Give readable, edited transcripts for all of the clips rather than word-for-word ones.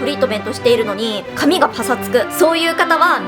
トリートメントしているのに髪がパサつく、そういう方は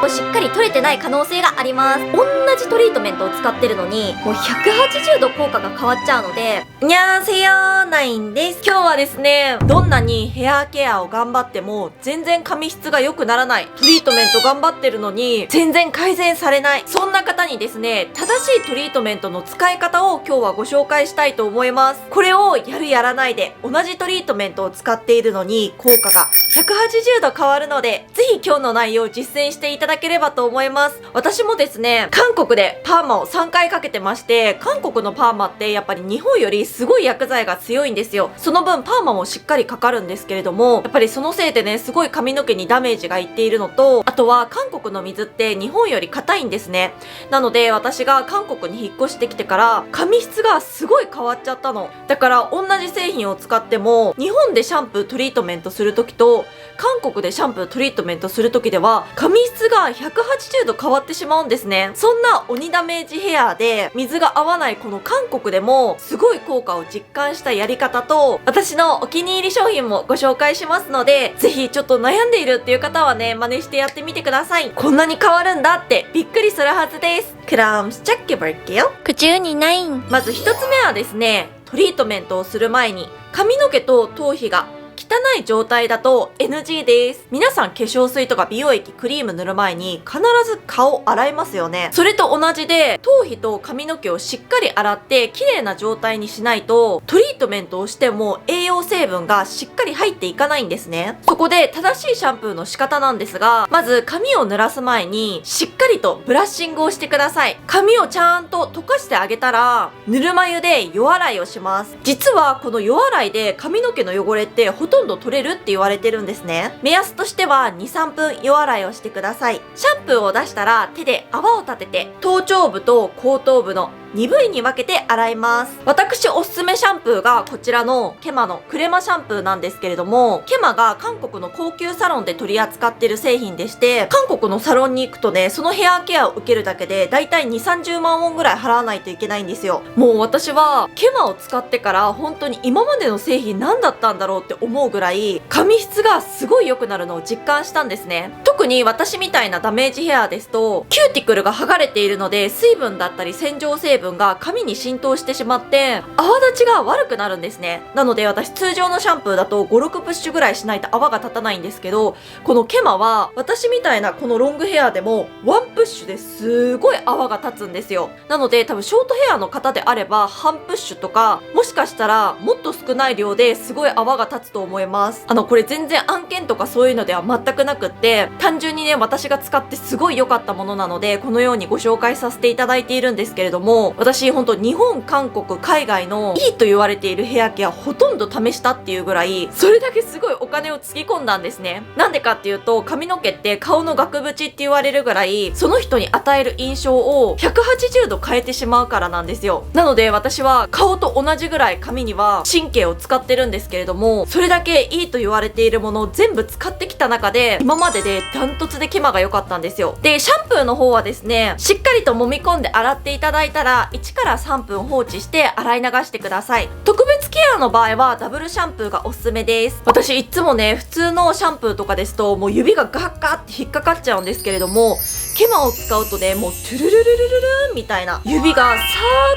しっかり取れてない可能性があります。同じトリートメントを使ってるのにもう180度効果が変わっちゃうので。にゃーせよー、ナインです。今日はですね、どんなにヘアケアを頑張っても全然髪質が良くならない、トリートメント頑張ってるのに全然改善されない、そんな方にですね、正しいトリートメントの使い方を今日はご紹介したいと思います。これをやるやらないで同じトリートメントを使っているのに効果が180度変わるので、ぜひ今日の内容を実践していただければと思います。私もですね、韓国でパーマを3回かけてまして、韓国のパーマってやっぱり日本よりすごい薬剤が強いんですよ。その分パーマもしっかりかかるんですけれども、やっぱりそのせいでね、すごい髪の毛にダメージがいっているのと、あとは韓国の水って日本より硬いんですね。なので私が韓国に引っ越してきてから髪質がすごい変わっちゃったの。だから同じ製品を使っても、日本でシャンプートリートメントするときと韓国でシャンプートリートメントするときでは髪質が180度変わってしまうんですね。そんな鬼ダメージヘアで水が合わないこの韓国でもすごい効果を実感したやり方と、私のお気に入り商品もご紹介しますので、ぜひちょっと悩んでいるっていう方はね、真似してやってみてください。こんなに変わるんだってびっくりするはずです。그럼 시작해볼게요。929。まず一つ目はですね、トリートメントをする前に髪の毛と頭皮が汚い状態だと NG です。皆さん化粧水とか美容液、クリーム塗る前に必ず顔洗いますよね。それと同じで、頭皮と髪の毛をしっかり洗って綺麗な状態にしないと、トリートメントをしても栄養成分がしっかり入っていかないんですね。そこで正しいシャンプーの仕方なんですが、まず髪を濡らす前にしっかりとブラッシングをしてください。髪をちゃんと溶かしてあげたら、ぬるま湯で夜洗いをします。実はこの夜洗いで髪の毛の汚れってほとんど取れるって言われてるんですね。目安としては 2,3 分夜洗いをしてください。シャンプーを出したら手で泡を立てて、頭頂部と後頭部の2部位に分けて洗います。私おすすめシャンプーがこちらのケマのクレマシャンプーなんですけれども、ケマが韓国の高級サロンで取り扱ってる製品でして、韓国のサロンに行くとね、そのヘアケアを受けるだけでだいたい 2,30 万ウォンぐらい払わないといけないんですよ。もう私はケマを使ってから本当に今までの製品何だったんだろうって思うぐらい髪質がすごい良くなるのを実感したんですね。特に私みたいなダメージヘアですと、キューティクルが剥がれているので水分だったり洗浄成分が髪に浸透してしまって泡立ちが悪くなるんですね。なので私通常のシャンプーだと 5,6 プッシュぐらいしないと泡が立たないんですけど、このケマは私みたいなこのロングヘアでもワンプッシュですごい泡が立つんですよ。なので多分ショートヘアの方であれば半プッシュとか、もしかしたらもっと少ない量ですごい泡が立つと思います。これ全然案件とかそういうのでは全くなくって、単純にね、私が使ってすごい良かったものなのでこのようにご紹介させていただいているんですけれども、私本当日本、韓国、海外のいいと言われているヘアケアほとんど試したっていうぐらい、それだけすごいお金をつぎ込んだんですね。なんでかっていうと、髪の毛って顔の額縁って言われるぐらいその人に与える印象を180度変えてしまうからなんですよ。なので私は顔と同じぐらい髪には神経を使ってるんですけれども、それだけいいと言われているものを全部使ってきた中で今まででダントツでケマが良かったんですよ。で、シャンプーの方はですね、しっかりと揉み込んで洗っていただいたら1から3分放置して洗い流してください。特別ケアの場合はダブルシャンプーがおすすめです。私いつもね、普通のシャンプーとかですともう指がガッガッって引っかかっちゃうんですけれども、ケマを使うとね、もうトゥルルルルルルンみたいな指がさ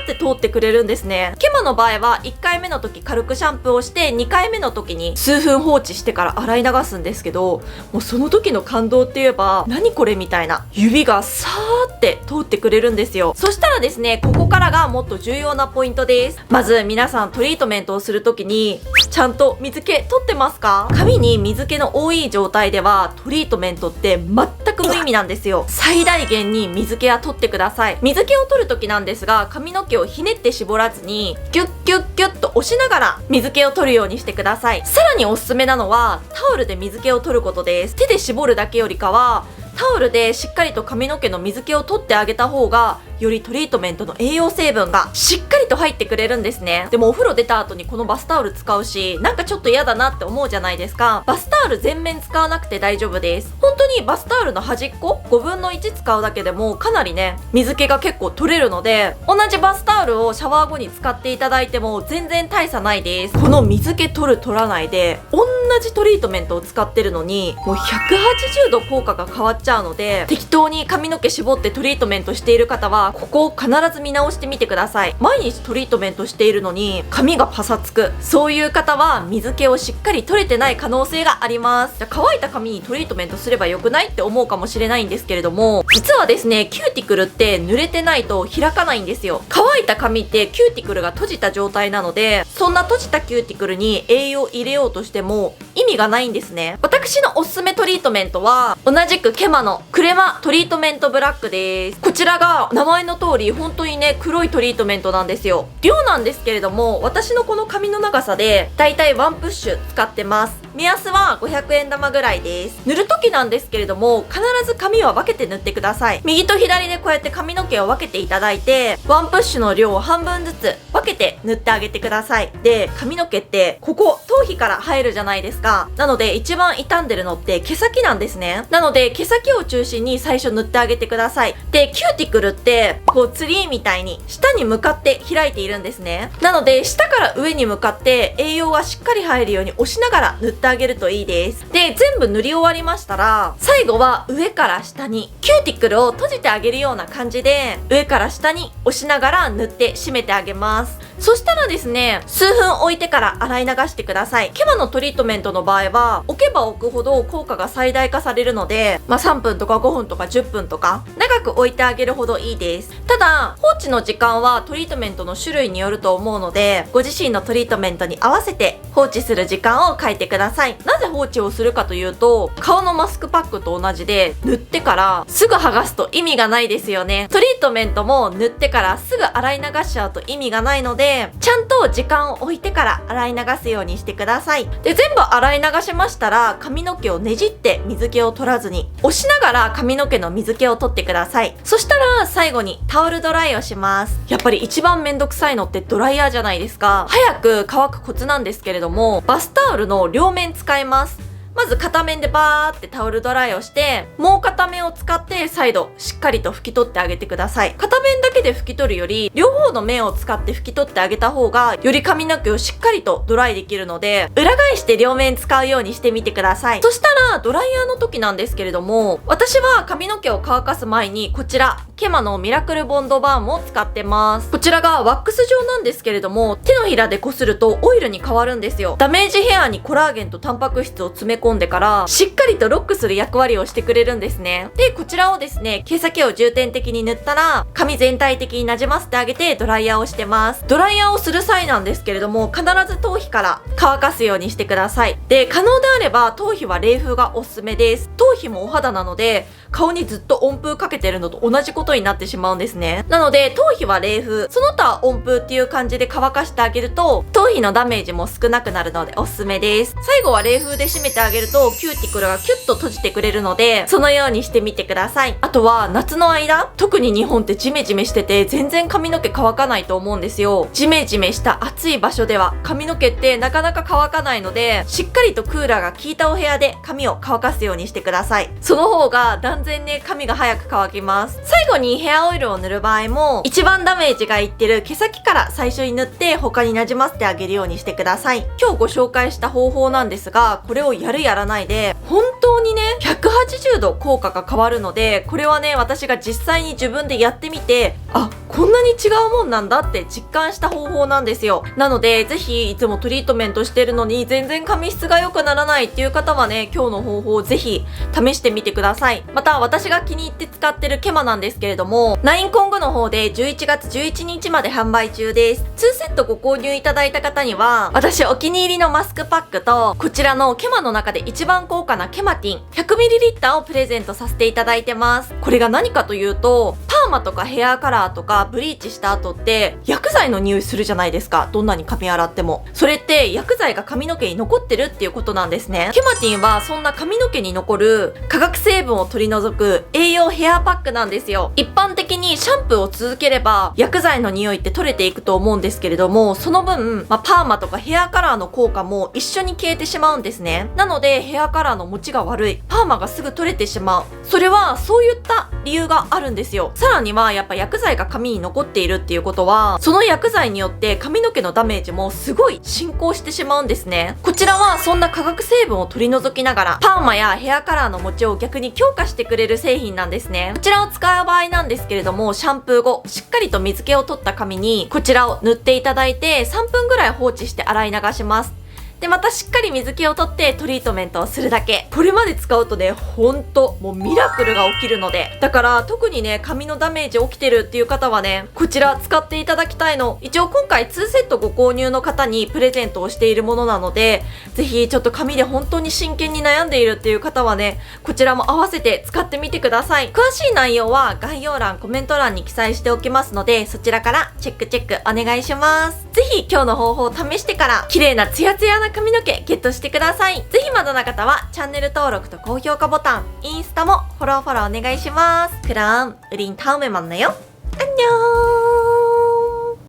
ーって通ってくれるんですね。ケマの場合は1回目の時軽くシャンプーをして、2回目の時に数分放置してから洗い流すんですけど、もうその時の感動って言えば何これみたいな、指がさーって通ってくれるんですよ。そしたらですね、ここからがもっと重要なポイントです。まず皆さんトリートメントをする時にちゃんと水気取ってますか？髪に水気の多い状態ではトリートメントって全く無意味なんですよ。最大限に水気は取ってください。水気を取る時なんですが、髪の毛をひねって絞らずにギュッギュッギュッと押しながら水気を取るようにしてください。さらにおすすめなのはタオルで水気を取ることです。手で絞るだけよりかはタオルでしっかりと髪の毛の水気を取ってあげた方がよりトリートメントの栄養成分がしっかりと入ってくれるんですね。でもお風呂出た後にこのバスタオル使うし、なんかちょっと嫌だなって思うじゃないですか。バスタオル全面使わなくて大丈夫です。本当にバスタオルの端っこ5分の1使うだけでもかなりね、水気が結構取れるので、同じバスタオルをシャワー後に使っていただいても全然大差ないです。この水気取る取らないで同じトリートメントを使ってるのにもう180度効果が変わっちゃうので、適当に髪の毛絞ってトリートメントしている方はここを必ず見直してみてください。毎日トリートメントしているのに髪がパサつく、そういう方は水気をしっかり取れてない可能性があります。じゃあ乾いた髪にトリートメントすればよくないって思うかもしれないんですけれども、実はですね、キューティクルって濡れてないと開かないんですよ。乾いた髪ってキューティクルが閉じた状態なので、そんな閉じたキューティクルに栄養入れようとしても意味がないんですね。私のおすすめトリートメントは同じくケマのクレマトリートメントブラックです。こちらが名前の通り本当にね、黒いトリートメントなんですよ。量なんですけれども、私のこの髪の長さでだいたい1プッシュ使ってます。目安は500円玉ぐらいです。塗る時なんですけれども、必ず髪は分けて塗ってください。右と左でこうやって髪の毛を分けていただいて、ワンプッシュの量を半分ずつ分けて塗ってあげてください。で、髪の毛ってここ頭皮から生えるじゃないですか。なので一番傷んでるのって毛先なんですね。なので毛先を中心に最初塗ってあげてください。で、キューティクルってこうツリーみたいに下に向かって開いているんですね。なので下から上に向かって栄養がしっかり入るように押しながら塗ってあげるといいです。で、全部塗り終わりましたら、最後は上から下にキューティクルを閉じてあげるような感じで上から下に押しながら塗って締めてあげます。そしたらですね、数分置いてから洗い流してください。ケマのトリートメントの場合は置けば置くほど効果が最大化されるので、3分とか5分とか10分とか長く置いてあげるほどいいです。ただ放置の時間はトリートメントの種類によると思うので、ご自身のトリートメントに合わせて放置する時間を書いてください。なぜ放置をするかというと、顔のマスクパックと同じで塗ってからすぐ剥がすと意味がないですよね。トリートメントも塗ってからすぐ洗い流しちゃうと意味がないので、ちゃんと時間を置いてから洗い流すようにしてください。で、全部洗い流しましたら、髪の毛をねじって水気を取らずに押しながら髪の毛の水気を取ってください。そしたら最後にタオルドライをします。やっぱり一番めんどくさいのってドライヤーじゃないですか。早く乾くコツなんですけれども、バスタオルの両面使います。まず片面でバーってタオルドライをして、もう片面を使って再度しっかりと拭き取ってあげてください。片面だけで拭き取るより、両方の面を使って拭き取ってあげた方がより髪の毛をしっかりとドライできるので、裏返して両面使うようにしてみてください。そしたらドライヤーの時なんですけれども、私は髪の毛を乾かす前にこちらケマのミラクルボンドバームを使ってます。こちらがワックス状なんですけれども、手のひらでこするとオイルに変わるんですよ。ダメージヘアにコラーゲンとタンパク質を詰め込んでからしっかりとロックする役割をしてくれるんですね。で、こちらをですね、毛先を重点的に塗ったら髪全体的になじませてあげてドライヤーをしてます。ドライヤーをする際なんですけれども、必ず頭皮から乾かすようにしてください。で、可能であれば頭皮は冷風がおすすめです。頭皮もお肌なので顔にずっと温風かけてるのと同じことになってしまうんですね。なので頭皮は冷風、その他温風っていう感じで乾かしてあげると頭皮のダメージも少なくなるのでおすすめです。最後は冷風で締めてあげるとキューティクルがキュッと閉じてくれるので、そのようにしてみてください。あとは夏の間、特に日本ってジメジメしてて全然髪の毛乾かないと思うんですよ。ジメジメした暑い場所では髪の毛ってなかなか乾かないので、しっかりとクーラーが効いたお部屋で髪を乾かすようにしてください。その方が断然ね、髪が早く乾きます。最後にヘアオイルを塗る場合も、一番ダメージがいってる毛先から最初に塗って他になじませてあげるようにしてください。今日ご紹介した方法なんですが、これをやるやらないで本当にね、180度効果が変わるので、これはね、私が実際に自分でやってみて、あ、こんなに違うもんなんだって実感した方法なんですよ。なのでぜひ、いつもトリートメントしてるのに全然髪質が良くならないっていう方はね、今日の方法をぜひ試してみてください。また私が気に入って使ってるケマなんですけれども、9コングの方で11月11日まで販売中です。2セットご購入いただいた方には、私お気に入りのマスクパックと、こちらのケマの中で一番高価なケマティン 100ml をプレゼントさせていただいてます。これが何かというと、パーマとかヘアカラーとかブリーチした後って薬剤の匂いするじゃないですか。どんなに髪洗っても。それって薬剤が髪の毛に残ってるっていうことなんですね。ケマティンはそんな髪の毛に残る化学成分を取り除く栄養ヘアパックなんですよ。一般的にシャンプーを続ければ薬剤の匂いって取れていくと思うんですけれども、その分、パーマとかヘアカラーの効果も一緒に消えてしまうんですね。なのでヘアカラーの持ちが悪い、パーマがすぐ取れてしまう。それはそういった理由があるんですよ。さらにはやっぱ薬剤が髪に残っているっていうことは、その薬剤によって髪の毛のダメージもすごい進行してしまうんですね。こちらはそんな化学成分を取り除きながらパーマやヘアカラーの持ちを逆に強化してくれる製品なんですね。こちらを使う場合なんですけれども、シャンプー後しっかりと水気を取った髪にこちらを塗っていただいて3分ぐらい放置して洗い流します。で、またしっかり水気を取ってトリートメントをするだけ。これまで使うとね、ほんと、もうミラクルが起きるので。だから、特にね、髪のダメージ起きてるっていう方はね、こちら使っていただきたいの。一応今回2セットご購入の方にプレゼントをしているものなので、ぜひちょっと髪で本当に真剣に悩んでいるっていう方はね、こちらも合わせて使ってみてください。詳しい内容は概要欄、コメント欄に記載しておきますので、そちらからチェックお願いします。ぜひ今日の方法を試してから、綺麗なツヤツヤな髪の毛ゲットしてください。ぜひまだの方はチャンネル登録と高評価ボタン、インスタもフォローお願いします。그럼 우린 다음에 만나요. 안녕.